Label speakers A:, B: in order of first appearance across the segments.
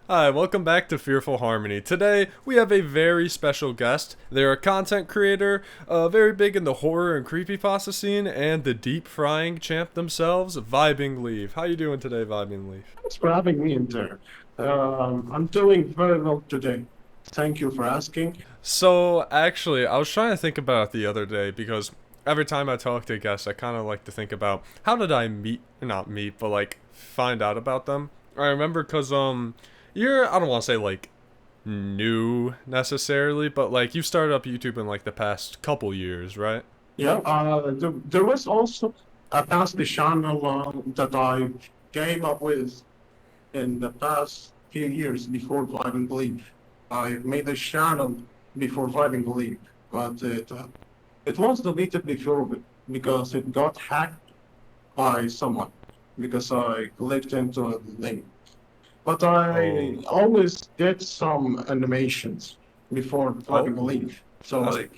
A: Hi, welcome back to Fearful Harmony. Today, we have a very special guest. They're a content creator, very big in the horror and creepypasta scene, and the deep frying champ themselves, VibingLeaf. How you doing today, VibingLeaf?
B: Thanks for having me in there. I'm doing very well today. Thank you for asking.
A: So, actually, I was trying to think about it the other day because every time I talk to guests, I kind of like to think about how did I meet, not meet, but like find out about them. I remember because, you're, I don't want to say like new necessarily, but like you started up YouTube in like the past couple years, right?
B: Yeah, there was also a past channel that I came up with in the past few years before Vibing Leaf. I made a channel before Vibing Leaf, but it was deleted because it got hacked by someone because I clicked into a link. But I
A: Oh,
B: always did some animations before
A: oh,
B: having a leave. So
A: that's
B: like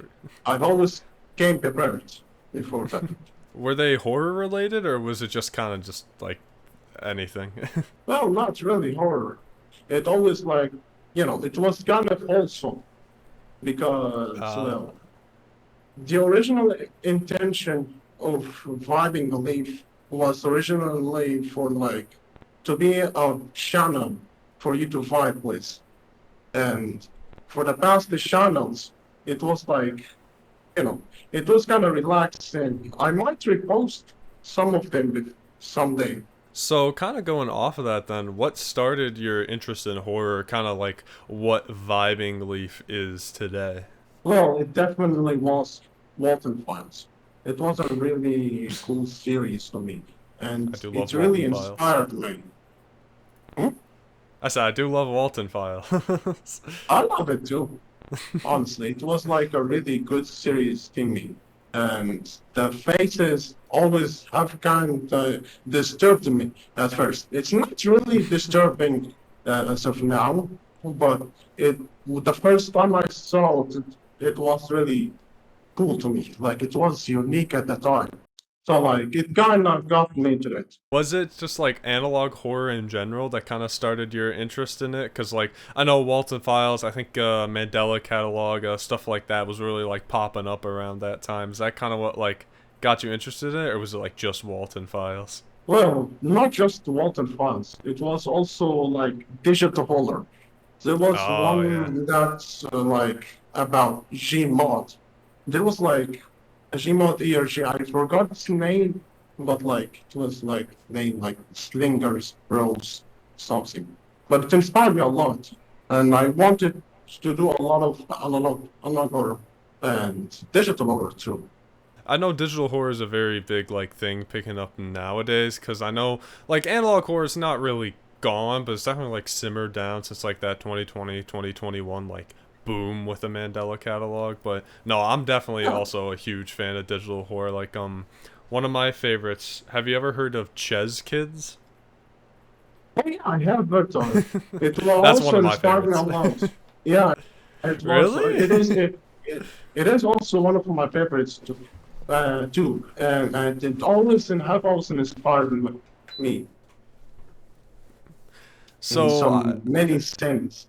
B: I've always came prepared before that.
A: were they horror related or was it just kind of just like anything?
B: Well, not really horror. It always like, it was kind of wholesome because
A: uh,
B: the original intention of vibing the leaf was originally for like to be a channel for you to vibe with. And for the past channels, it was like, you know, it was kind of relaxing. I might repost some of them someday.
A: so kind of going off of that then, what started your interest in horror? Kind of like what Vibing Leaf is today?
B: Well, it definitely was Walton Files. It was a really cool series for me,
A: I
B: and
A: do love
B: it really
A: Walton Files.
B: inspired me. Hmm?
A: I said I do love Walton Files.
B: I love it too. Honestly, it was like a really good series to me. And the faces always have kind of disturbed me at first. It's not really disturbing as of now, but the first time I saw it, it was really cool to me. Like it was unique at the time. So like it kind of got me to it.
A: Was it just like analog horror in general that kind of started your interest in it? Because like I know Walton Files, I think Mandela Catalog, stuff like that was really like popping up around that time. Is that kind of what like got you interested in it, or was it like just Walton Files?
B: Well, not just Walter Files. It was also like digital horror. There was
A: Oh yeah.
B: one that's like about Gmod. There was like a Gmod ERG. I forgot its name, but like it was like named like Slingers Bros something. But it inspired me a lot, and I wanted to do a lot more and digital horror too.
A: I know digital horror is a very big like thing picking up nowadays because I know like analog horror is not really gone, but it's definitely like simmered down since like that 2020 2021 like boom with the Mandela catalog. But no, I'm definitely
B: Yeah,
A: also a huge fan of digital horror. Like one of my favorites. Have you ever heard of Ches Kids?
B: oh, yeah, I have worked on it. It will
A: That's one
B: also
A: of my
B: inspire me a
A: favorites.
B: lot. Yeah, it was.
A: Really?
B: It is also one of my favorites too, and it always and have also inspired me in
A: So
B: some many things.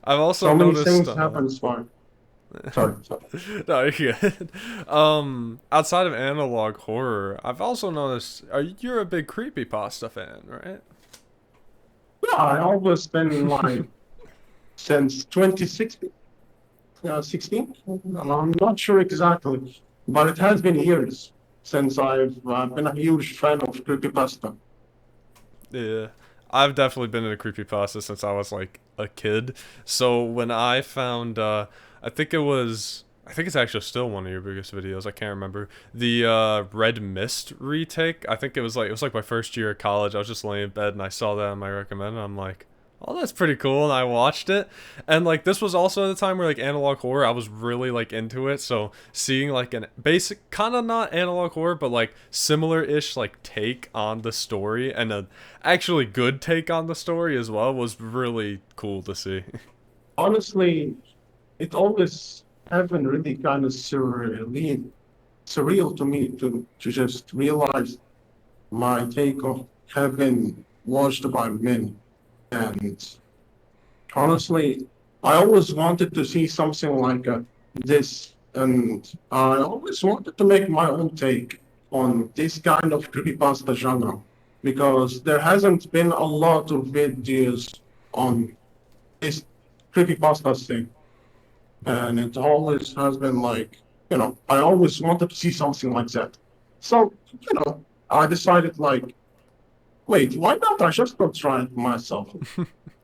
A: I've also
B: So many
A: noticed.
B: things have inspired. Sorry, sorry.
A: No, you're good. Outside of analog horror, I've also noticed you're a big creepypasta fan, right?
B: Yeah, I always been like since 2016, 16. I'm not sure exactly, but it has been years since I've been a huge fan of creepypasta.
A: Yeah. I've definitely been in a creepypasta since I was like a kid. So when I found I think it's actually still one of your biggest videos, I can't remember. The Red Mist retake. I think it was like my first year of college. I was just laying in bed and I saw that on my recommend and I'm like, oh, that's pretty cool. And I watched it. And like this was also the time where like analog horror, I was really like into it. So seeing like an basic kind of not analog horror, but like similar-ish like take on the story and a actually good take on the story as well was really cool to see.
B: Honestly, it always have been really kind of surreal to me to just realize my take of have been watched by many. And Honestly, I always wanted to see something like this, and I always wanted to make my own take on this kind of creepypasta genre because there hasn't been a lot of videos on this creepypasta thing, and it always has been like, I always wanted to see something like that. So, I decided like, wait, why not? I just go try it myself.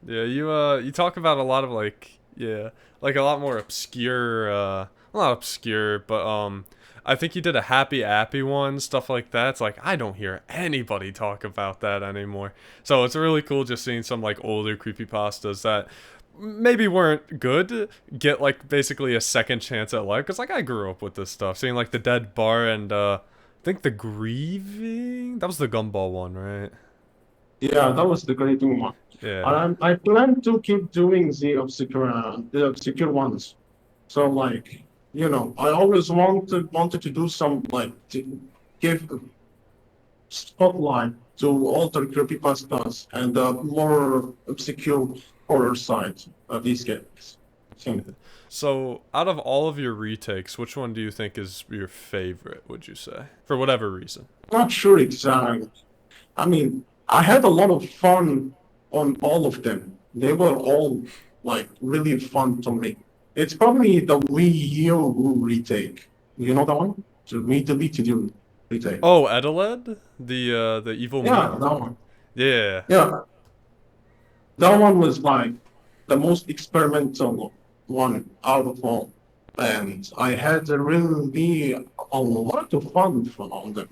A: Yeah, you talk about a lot of like yeah, like a lot more obscure well, not obscure, but I think you did a Happy Appy one, stuff like that. It's like I don't hear anybody talk about that anymore. So it's really cool just seeing some like older creepypastas that maybe weren't good get like basically a second chance at life cuz like I grew up with this stuff. Seeing like the Dead Bar and I think the Grieving, that was the Gumball one, right?
B: Yeah, that was the great one.
A: Yeah.
B: I plan to keep doing the obscure ones. So like, I always wanted to do some like to give spotlight to older creepypastas and the more obscure horror side of these games. So,
A: So, out of all of your retakes, which one do you think is your favorite, would you say? For whatever reason.
B: not sure exactly. I mean, I had a lot of fun on all of them. They were all like really fun to me. It's probably the Wii U retake. You know that one? The Wii deleted you retake.
A: Oh, Edeled? The evil
B: Yeah,
A: meme?
B: that one.
A: Yeah.
B: Yeah, that one was like the most experimental one out of all. And I had really a lot of fun from all them.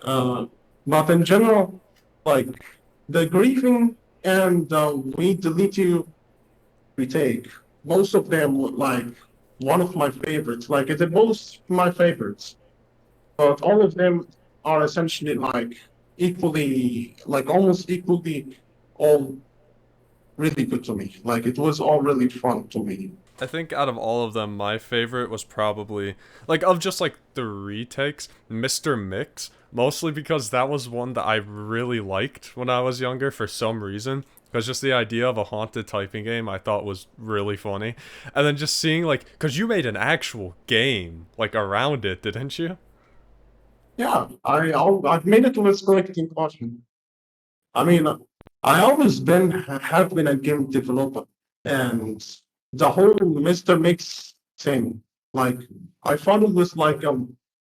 B: Uh, but in general, like the grieving and we delete you retake, most of them were like one of my favorites. Like they're both my favorites, but all of them are essentially like equally, like almost equally, all really good to me. Like it was all really fun to me.
A: I think out of all of them, my favorite was probably, like, of just like the retakes, Mr. Mix. Mostly because that was one that I really liked when I was younger for some reason. Because just the idea of a haunted typing game I thought was really funny. And then just seeing, like, because you made an actual game, like, around it, didn't you?
B: Yeah, I've made it with collecting caution. I mean, I always have been a game developer, and the whole Mr. Mix thing, like I thought it was like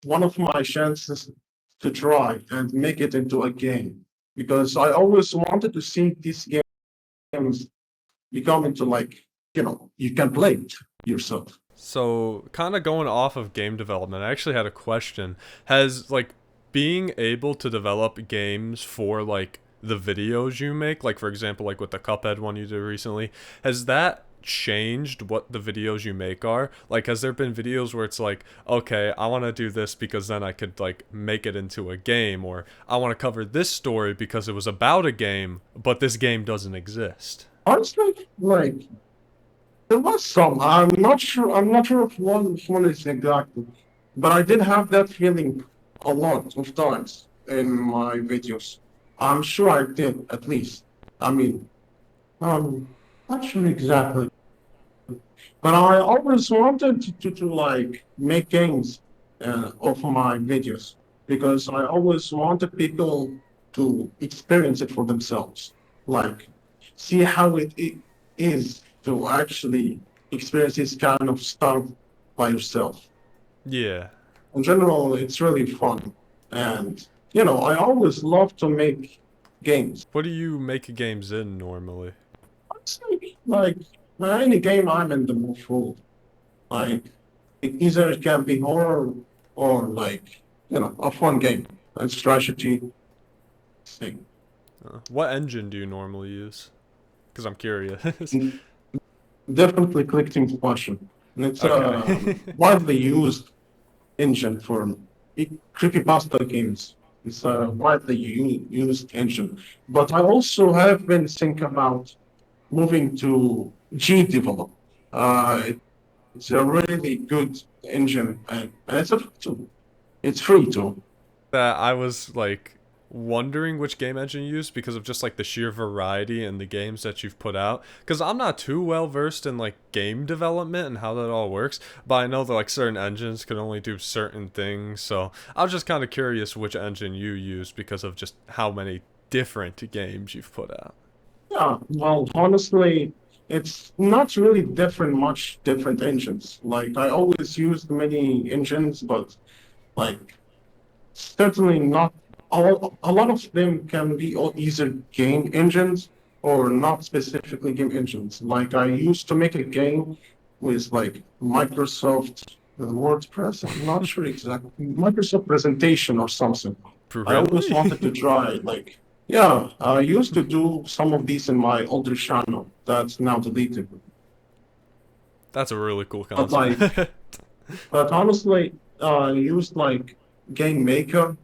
B: one of my chances to try and make it into a game because I always wanted to see these games become into like you can play it yourself.
A: So, kind of going off of game development, I actually had a question. Has, like, being able to develop games for, like, the videos you make, like, for example, like with the Cuphead one you did recently, has that changed what the videos you make are? Like, has there been videos where it's like, okay, I want to do this because then I could, like, make it into a game, or I want to cover this story because it was about a game, but this game doesn't exist?
B: Honestly, like there was some. I'm not sure if one is exactly, but I did have that feeling a lot of times in my videos. I'm sure I did at least. I mean, not sure exactly, but I always wanted to like make games of my videos because I always wanted people to experience it for themselves, like see how it is to actually experience this kind of stuff by yourself.
A: Yeah.
B: In general, it's really fun, and I always love to make games.
A: What do you make games in normally?
B: Honestly, like any game I'm in the mood for. Like either it can be horror or like a fun game, a strategy thing.
A: What engine do you normally use? Because I'm curious.
B: Definitely collecting question. And it's a
A: Okay.
B: widely used engine for creepypasta games. It's a widely used engine. But I also have been thinking about moving to G develop. It's a really good engine and it's a free tool. It's free too.
A: That I was like wondering which game engine you use because of just like the sheer variety in the games that you've put out. Because I'm not too well versed in like game development and how that all works, but I know that like certain engines can only do certain things. So I was just kind of curious which engine you use because of just how many different games you've put out.
B: Yeah, well, honestly, it's not really different, much different engines. Like, I always used many engines, but like, certainly not all. A lot of them can be either game engines or not specifically game engines. Like, I used to make a game with like Microsoft WordPress. I'm not sure exactly. Microsoft presentation or something. I always wanted to
A: Really?
B: try, like, yeah, I used to do some of these in my older channel that's now deleted.
A: That's a really cool
B: But like,
A: concept.
B: but honestly, I used like Game Maker,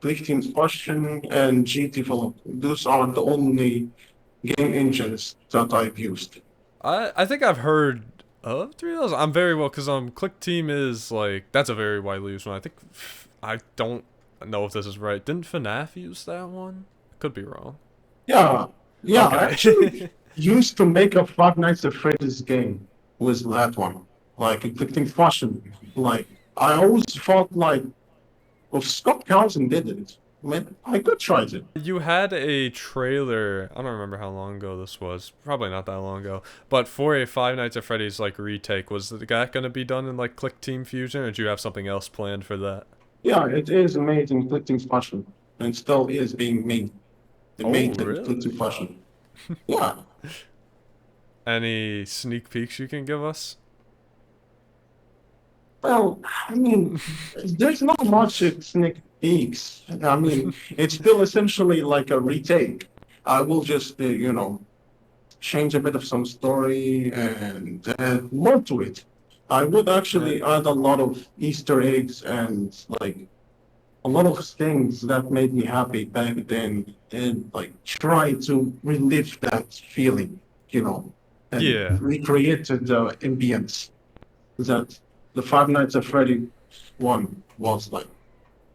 B: Click Team's Question, and G Develop. Those are the only game engines that I've used.
A: I think I've heard of three of those. I'm very well because Click Team is like that's a very widely used one. I think I don't know if this is right. Didn't FNAF use that one? Could be wrong.
B: Yeah, yeah, I actually
A: Okay.
B: used to make a Five Nights at Freddy's game with that one, like a Click Team's Question. Like, I always thought like, if Scott Townsend did it, man, I could try it.
A: You had a trailer. I don't remember how long ago this was. Probably not that long ago. But for a Five Nights at Freddy's like retake, was that gonna be done in like Click Team Fusion, or do you have something else planned for that?
B: Yeah, it is made in Click Team's Question and still is being made.
A: Oh,
B: Made in Click
A: really?
B: Team's Question. Yeah.
A: Any sneak peeks you can give us?
B: Well, I mean, there's not much sneak peeks. I mean, it's still essentially like a retake. I will just, change a bit of some story and add more to it. I would
A: Uh,
B: actually add a lot of Easter eggs and like a lot of things that made me happy back then and like try to relive that feeling, and
A: yeah.
B: recreate the ambience that the Five Nights at Freddy one was like.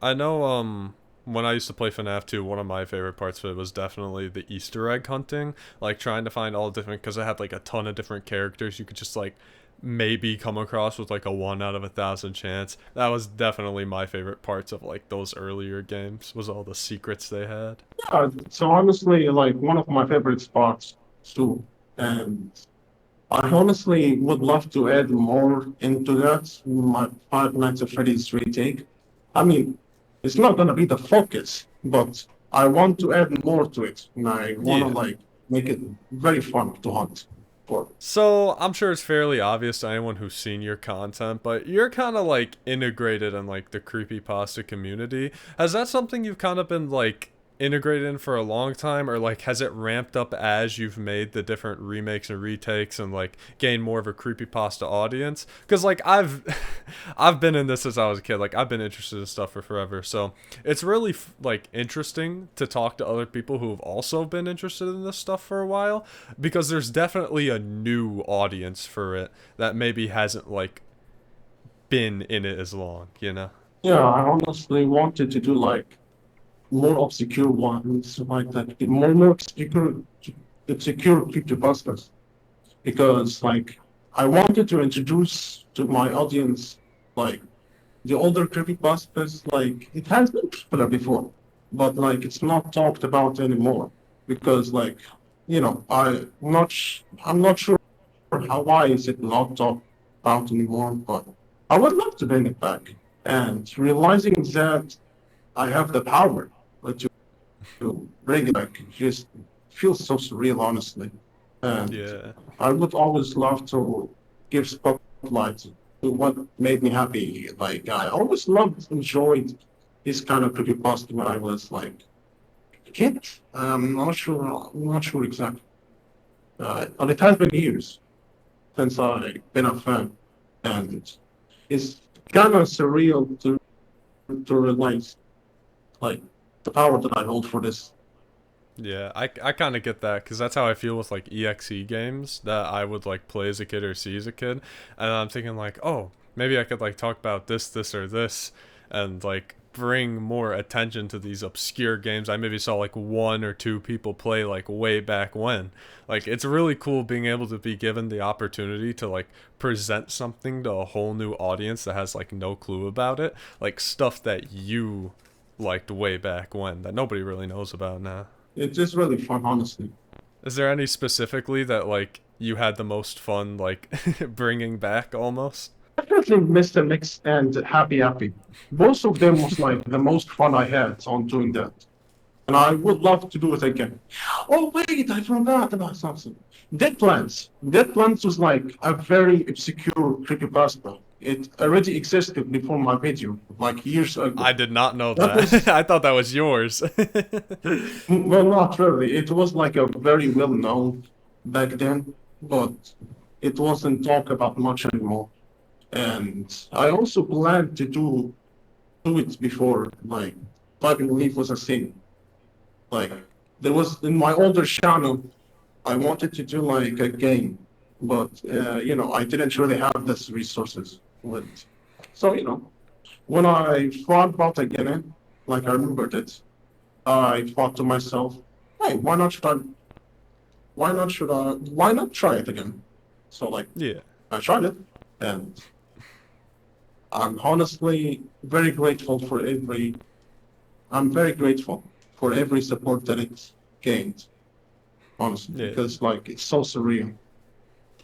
A: I know when I used to play FNAF 2, one of my favorite parts of it was definitely the Easter egg hunting, like trying to find all different because it had like a ton of different characters you could just like maybe come across with like a 1 out of 1,000 chance. That was definitely my favorite parts of like those earlier games was all the secrets they had.
B: Yeah, so honestly, like one of my favorite spots too. And I honestly would love to add more into that, my Five Nights at Freddy's retake. I mean, it's not gonna be the focus, but I want to add more to it. And I wanna
A: Yeah.
B: like make it very fun to hunt for.
A: So I'm sure it's fairly obvious to anyone who's seen your content, but you're kind of like integrated in like the creepypasta community. Has that something you've kind of been like integrated in for a long time, or like has it ramped up as you've made the different remakes and retakes and like gained more of a creepypasta audience? Because like I've I've been in this since I was a kid. Like I've been interested in stuff for forever, so it's really like interesting to talk to other people who have also been interested in this stuff for a while because there's definitely a new audience for it that maybe hasn't like been in it as long, you know?
B: Yeah, I honestly wanted to do like more obscure ones, like that, more obscure creepypastas. Because like I wanted to introduce to my audience like the older creepypastas, like it has been popular before, but like it's not talked about anymore because like I'm not sure how why is it not talked about anymore, but I would love to bring it back and realizing that I have the power to bring it back just feels so surreal, honestly. And
A: Yeah.
B: I would always love to give spotlight to what made me happy. Like I always loved, enjoyed this kind of creepypasta when I was like a kid. I'm not sure exactly. But it has been years since I've been a fan, and it's kind of surreal to realize like the power that I hold for this.
A: Yeah, I kind of get that because that's how I feel with like EXE games that I would like play as a kid or see as a kid, and I'm thinking like, oh, maybe I could like talk about this, or this, and like bring more attention to these obscure games I maybe saw like one or two people play like way back when. Like it's really cool being able to be given the opportunity to like present something to a whole new audience that has like no clue about it, like stuff that you liked way back when that nobody really knows about now.
B: It's just really fun, honestly.
A: Is there any specifically that like you had the most fun like bringing back almost?
B: Definitely Mr. Mix and Happy Happy. Both of them was like the most fun I had on doing that. And I would love to do it again. Oh wait, I forgot about something. Dead Plants. Dead Plants was like a very obscure creepypasta. It already existed before my video, like years ago.
A: I did not know
B: That
A: that.
B: was
A: I thought that was yours.
B: well, not really. It was like a very well known back then, but it wasn't talked about much anymore. And I also planned to do it before, like VibingLeaf was a thing. Like there was in my older channel, I wanted to do like a game, but I didn't really have this resources. With, so when I thought about again, like I remembered it, I thought to myself, hey, why not try it again? So like
A: Yeah.
B: I tried it, and I'm honestly very grateful for every. I'm very grateful for every support that it's gained, honestly,
A: Yeah.
B: because like it's so surreal,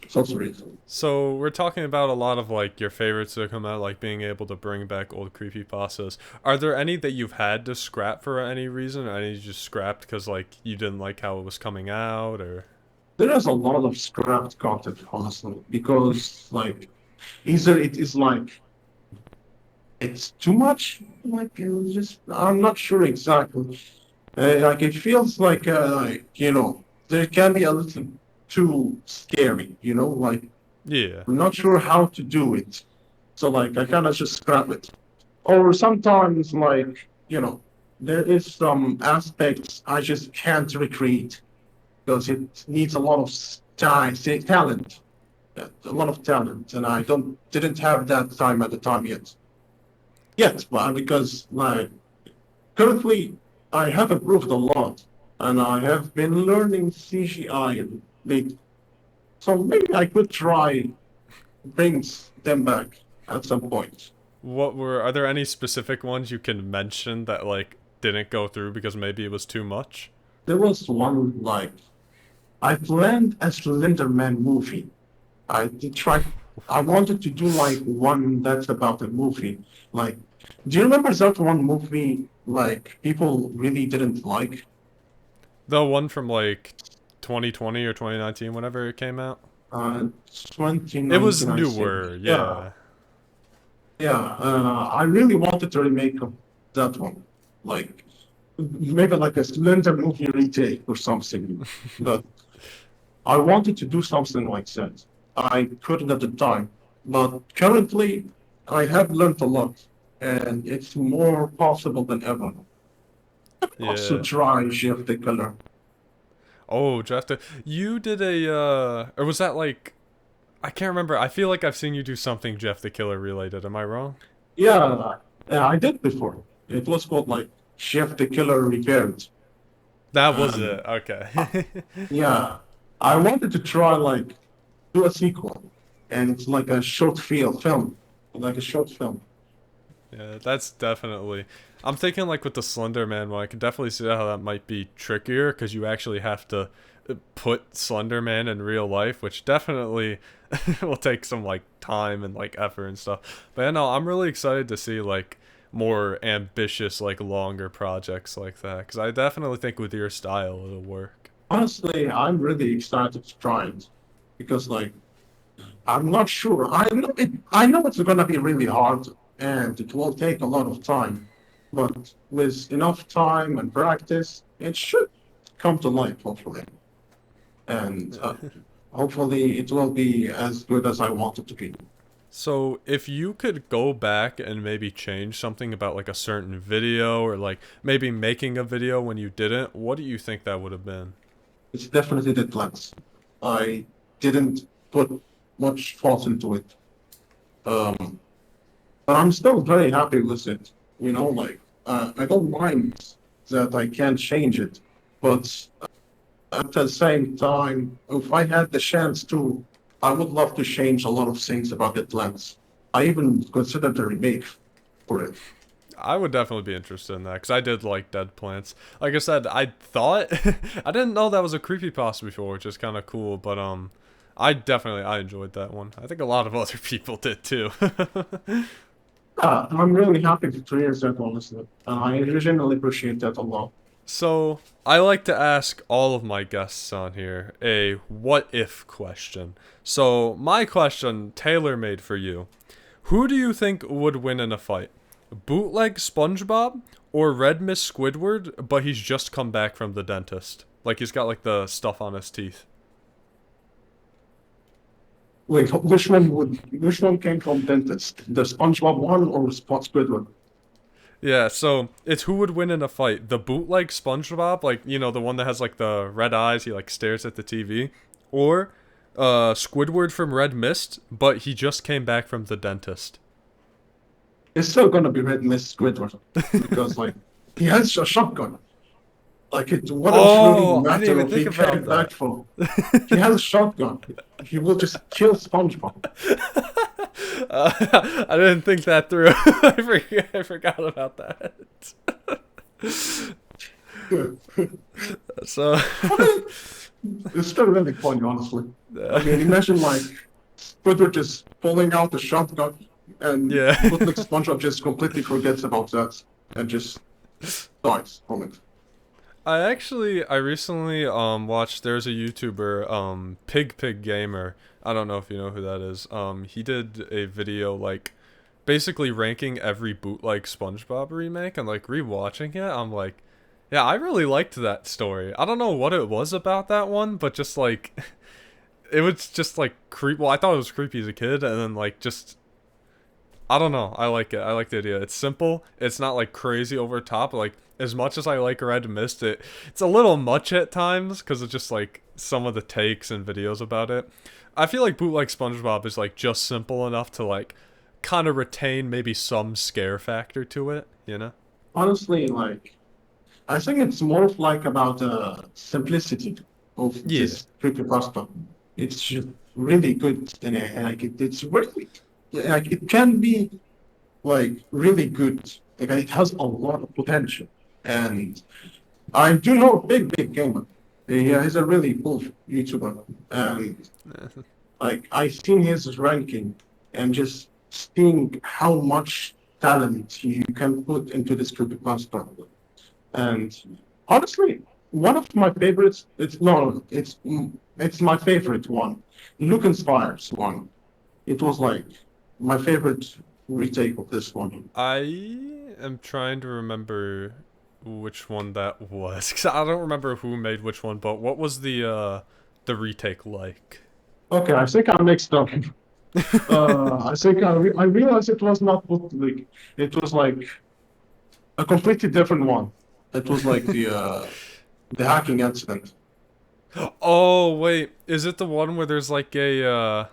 B: so surreal.
A: So we're talking about a lot of like your favorites that come out, like being able to bring back old creepypastas. Are there any that you've had to scrap for any reason, or any you just scrapped because like you didn't like how it was coming out, or?
B: There is a lot of scrapped content, honestly, because like either it is like it's too much, like it was just I'm not sure exactly. Like it feels like there can be a little too scary, like
A: Yeah.
B: I'm not sure how to do it. So like I kind of just scrap it. Or sometimes like, there is some aspects I just can't recreate because it needs a lot of talent, a lot of talent, and I didn't have that time at the time yet. Yet, but because like currently I have improved a lot, and I have been learning CGI lately. So maybe I could try brings them back at some point.
A: Are there any specific ones you can mention that like didn't go through because maybe it was too much?
B: There was one like I planned a Slender Man movie. I did try. I wanted to do like one that's about a movie. Like, do you remember that one movie like people really didn't like?
A: The one from like 2020 or 2019, whenever it came out.
B: Uh,
A: It was
B: 2019, I think.
A: newer,
B: Yeah,
A: yeah.
B: yeah. I really wanted to remake that one. Like, maybe like a Slender movie retake or something. But I wanted to do something like that. I couldn't at the time, but currently I have learned a lot, and it's more possible than ever. Also
A: Yeah.
B: try Jeff the Color.
A: Oh, you did a or was that like I can't remember. I feel like I've seen you do something Jeff the Killer related. Am I wrong?
B: Yeah, I did before. It was called like Jeff the Killer Repaired.
A: That was
B: Um,
A: it. Okay.
B: yeah, I wanted to try like do a sequel, and it's like a film, like a short film.
A: Yeah, that's definitely. I'm thinking like with the Slender Man one, I can definitely see how that might be trickier because you actually have to put Slender Man in real life, which definitely will take some like time and like effort and stuff. But yeah, no, I'm really excited to see like more ambitious, like longer projects like that because I definitely think with your style it'll work.
B: Honestly, I'm really excited to try it because like I'm not sure. I know it's gonna be really hard and it will take a lot of time, but with enough time and practice, it should come to life hopefully, and hopefully it will be as good as I want it to be.
A: So, if you could go back and maybe change something about like a certain video or like maybe making a video when you didn't, what do you think that would have been?
B: It's definitely the plans. I didn't put much thought into it, but I'm still very happy with it. You know, like I don't mind that I can't change it, but at the same time, if I had the chance to, I would love to change a lot of things about the plants. I even considered a remake for it.
A: I would definitely be interested in that because I did like Dead Plants. Like I said, I thought I didn't know that was a creepypasta before, which is kind of cool. But I enjoyed that one. I think a lot of other people did too.
B: I'm really happy to hear that, honestly. I originally appreciate that a lot.
A: So I like to ask all of my guests on here a what if question. So my question, tailor made for you: who do you think would win in a fight? Bootleg Spongebob or Red Mist Squidward, but he's just come back from the dentist. Like he's got like the stuff on his teeth.
B: Wait, which one came from dentist? The SpongeBob one or Spot Squidward?
A: Yeah, so it's who would win in a fight. The bootleg SpongeBob, like, you know, the one that has like the red eyes, he like stares at the TV. Or Squidward from Red Mist, but he just came back from the dentist.
B: It's still gonna be Red Mist Squidward because like he has a shotgun. Like it wouldn't really
A: Oh, I didn't
B: matter
A: even
B: if he
A: think about
B: came back
A: that.
B: from. He has a shotgun. He will just kill SpongeBob.
A: I didn't think that through. I forgot about that. So,
B: It's still really funny, honestly. I
A: uh,
B: mean, imagine like Squidward just pulling out the shotgun and
A: yeah.
B: Bootleg SpongeBob just completely forgets about that and just dies from it.
A: I recently watched, there's a YouTuber Pig Gamer. I don't know if you know who that is. He did a video like basically ranking every bootleg SpongeBob remake, and like rewatching it, I'm like, yeah, I really liked that story. I don't know what it was about that one, but just like it was just like creep. Well, I thought it was creepy as a kid, and then like just I don't know. I like it. I like the idea. It's simple. It's not like crazy over top. Like as much as I like Red Mist, it's a little much at times because it's just like some of the takes and videos about it. I feel like Bootleg SpongeBob is like just simple enough to like kind of retain maybe some scare factor to it. You know?
B: Honestly, like I think it's more of like about the simplicity of
A: Yeah.
B: this creepypasta. It's just really good, and like it's really like it can be like really good. Like it has a lot of potential, and I do know a big gamer. Yeah, he's a really cool YouTuber, and like I seen his ranking and just seeing how much talent you can put into this creepypasta. And honestly, one of my favorites, it's my favorite one. Luke Inspires one. It was like my favorite retake of this one.
A: I am trying to remember which one that was because I don't remember who made which one. But what was the retake like?
B: Okay, I think I mixed up. I think I realized it was not Bootleg. It was like a completely different one. It was like the hacking incident.
A: Oh wait, is it the one where there's like a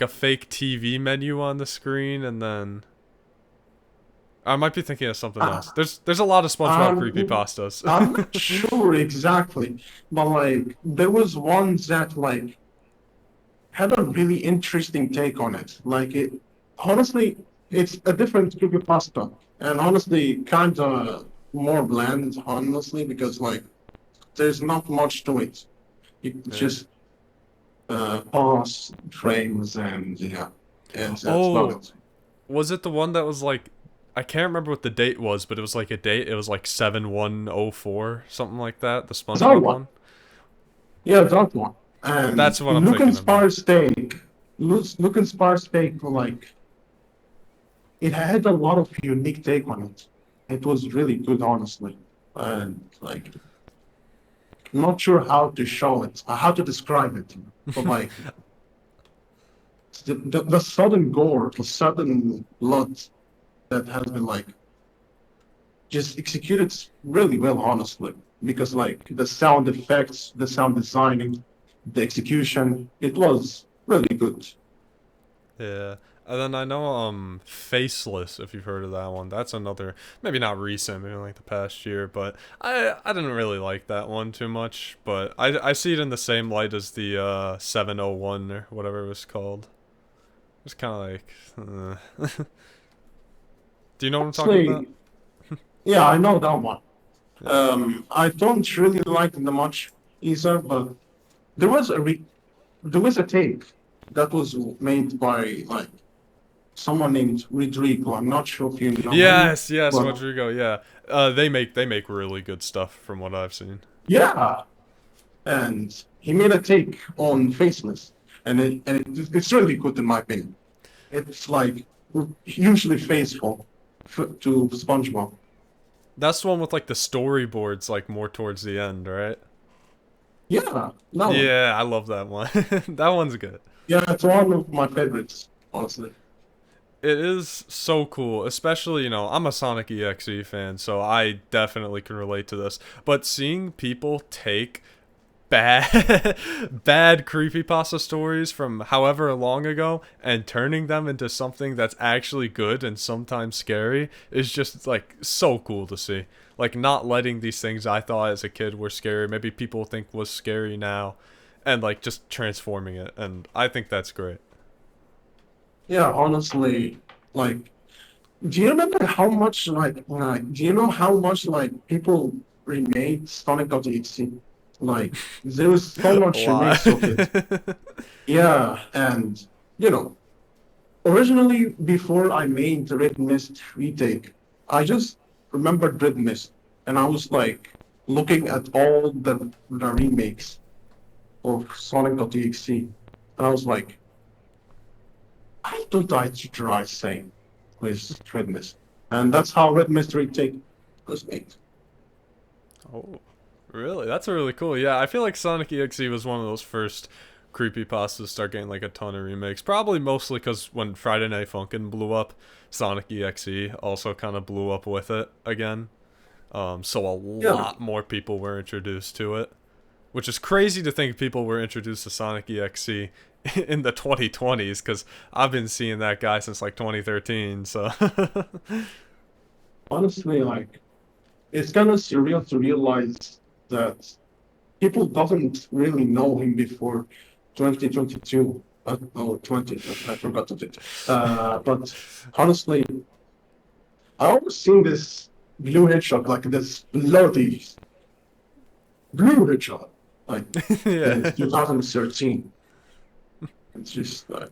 A: fake TV menu on the screen and then I might be thinking of something else.
B: Ah,
A: There's a lot of SpongeBob
B: Um,
A: creepypastas.
B: I'm not sure exactly, but like there was one that like had a really interesting take on it. Like it, honestly, it's a different creepypasta, and honestly, kind of more bland, honestly, because like there's not much to it. It's
A: Yeah.
B: just pause frames and yeah, and that's about
A: Oh,
B: it.
A: was it the one that was like I can't remember what the date was, but it was like a date. It was like 7104, something like that. The
B: That
A: SpongeBob
B: one,
A: one.
B: yeah, that one. And
A: That's what I'm
B: Look
A: thinking
B: and
A: of then.
B: Spar's take, Look and Spar's take, like it had a lot of unique take on it. It was really good, honestly. And like, not sure how to show it, how to describe it. But like, the sudden gore, the sudden blood that has been like just executed really well, honestly. Because like the sound effects, the sound designing, the execution, it was really good.
A: Yeah. And then I know Faceless, if you've heard of that one. That's another, maybe not recent, maybe like the past year, but I didn't really like that one too much, but I see it in the same light as the 701 or whatever it was called. It's kind of like Do you know what I'm talking about?
B: Actually, yeah, I know that one.
A: Yeah.
B: I don't really like them much either, but there was there was a tape that was made by like someone named Rodrigo. I'm not sure if you know him,
A: Yes, yes,
B: but
A: Rodrigo, yeah. They make really good stuff from what I've seen.
B: yeah, and he made a take on Faceless, it's really good in my opinion. It's like hugely faithful to SpongeBob.
A: That's the one with like the storyboards like more towards the end, right?
B: Yeah, that one.
A: Yeah, I love that one. That one's good.
B: Yeah, it's one of my favorites, honestly.
A: It is so cool, especially, I'm a Sonic.exe fan, so I definitely can relate to this. But seeing people take bad bad creepypasta stories from however long ago and turning them into something that's actually good and sometimes scary is just like so cool to see. Like not letting these things I thought as a kid were scary, maybe people think was scary now, and like just transforming it, and I think that's great.
B: Yeah, honestly, like, do you remember how much, do you know how much, like, people remade sonic.exe? Like, there was so
A: A
B: much
A: lot.
B: remakes of it. Yeah, and, you know, originally, before I made the Red Mist retake, I just remembered Red Mist, and I was, like, looking at all the remakes of sonic.exe, and I was like, I don't I try saying with Red Mist. And that's how Red Mist retake was made.
A: Oh, really? That's really cool. Yeah, I feel like Sonic EXE was one of those first creepypastas to start getting like a ton of remakes. Probably mostly because when Friday Night Funkin' blew up, Sonic EXE also kind of blew up with it again. So a
B: Yeah,
A: lot more people were introduced to it, which is crazy to think people were introduced to Sonic EXE in the 2020s because I've been seeing that guy since like 2013. So
B: honestly, like it's kind of surreal to realize that people doesn't really know him before 2022. Or 20, I forgot to do it. But honestly, I always seen this blue headshot, like this bloody blue headshot, like since
A: yeah.
B: 2013. It's just like,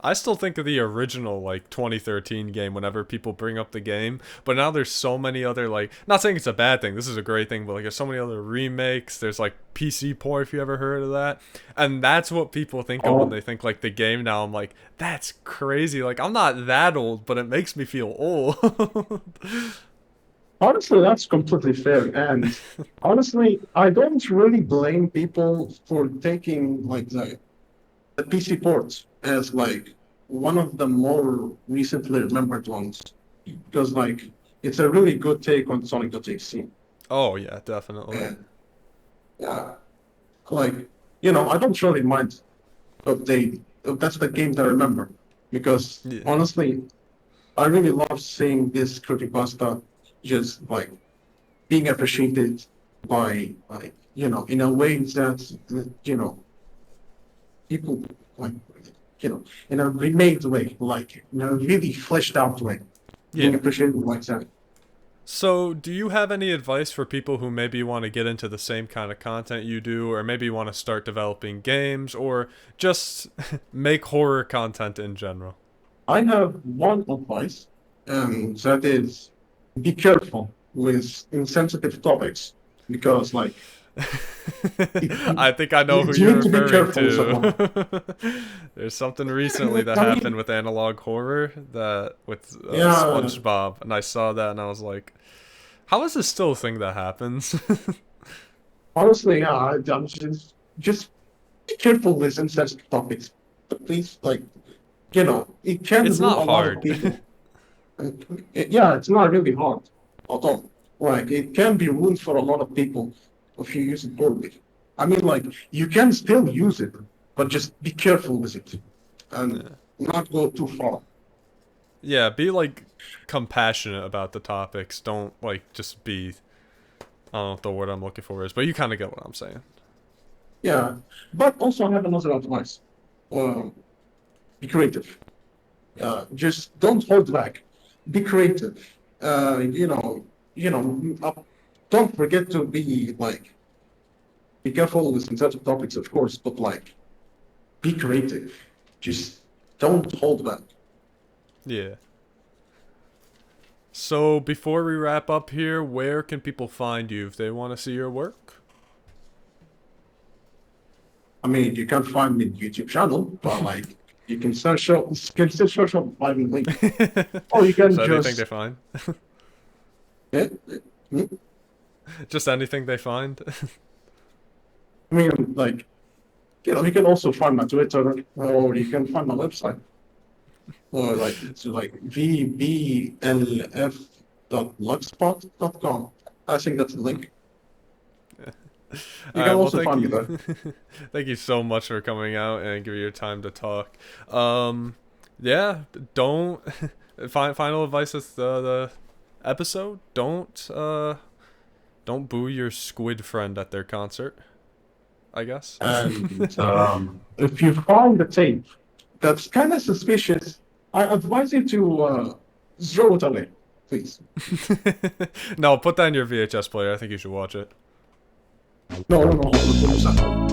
A: I still think of the original like 2013 game whenever people bring up the game, but now there's so many other like not saying it's a bad thing. This is a great thing, but like there's so many other remakes. There's like PC port if you ever heard of that. And that's what people think of when
B: oh,
A: they think like the game now. I'm like, that's crazy. Like I'm not that old, but it makes me feel old.
B: honestly, that's completely fair. And honestly, I don't really blame people for taking like the PC ports as like one of the more recently remembered ones. Because like it's a really good take on Sonic.exe.
A: Oh yeah, definitely.
B: And yeah, like I don't really mind updating. That's the game that I remember. Because
A: Yeah.
B: honestly, I really love seeing this creepypasta just like being appreciated by like in a way that people like in a remade way, like in a really fleshed out way, being
A: Yeah.
B: appreciated like that.
A: So, do you have any advice for people who maybe want to get into the same kind of content you do, or maybe want to start developing games, or just make horror content in general?
B: I have one advice, and that is be careful with insensitive topics because like
A: I think I know who
B: you
A: you're
B: need to be
A: referring
B: careful with that one.
A: to. There's something recently that
B: I
A: happened
B: mean,
A: with analog horror that with
B: yeah,
A: SpongeBob, and I saw that and I was like, how is this still a thing that happens?
B: honestly, yeah, I'm just be careful with insensitive topics. But please, like, it can
A: It's
B: ruin
A: not
B: a lot of
A: hard.
B: people. Yeah, it's not really hard at all. Like, it can be ruined for a lot of people if you use it poorly. I mean, like, you can still use it, but just be careful with it. And
A: Yeah.
B: not go too far.
A: Yeah, be like compassionate about the topics. Don't like just be. I don't know what the word I'm looking for is, but you kind of get what I'm saying.
B: Yeah, but also I have another advice. Um, be creative. Just don't hold back. Be creative. Don't forget to be like, be careful with sensitive topics, of course, but like, be creative. Just don't hold back.
A: Yeah. So before we wrap up here, where can people find you if they want to see your work?
B: I mean, you can't find me in YouTube channel, but like, you can still search up VibingLeaf, or you can
A: So anything they
B: just,
A: find,
B: yeah, yeah.
A: just anything they find.
B: I mean, like, you can also find my Twitter, or you can find my website, or like, it's like vblf.blogspot.com. I think that's the link.
A: All
B: You
A: right.
B: can
A: Well,
B: also
A: thank
B: find me
A: you.
B: there.
A: Thank you so much for coming out and giving your time to talk. Yeah. Don't final advice with the episode. Don't boo your squid friend at their concert. I guess.
B: And if you find a tape that's kind of suspicious, I advise you to throw it away, please.
A: No, put that in your VHS player. I think you should watch it.
B: No, no, no, 100%.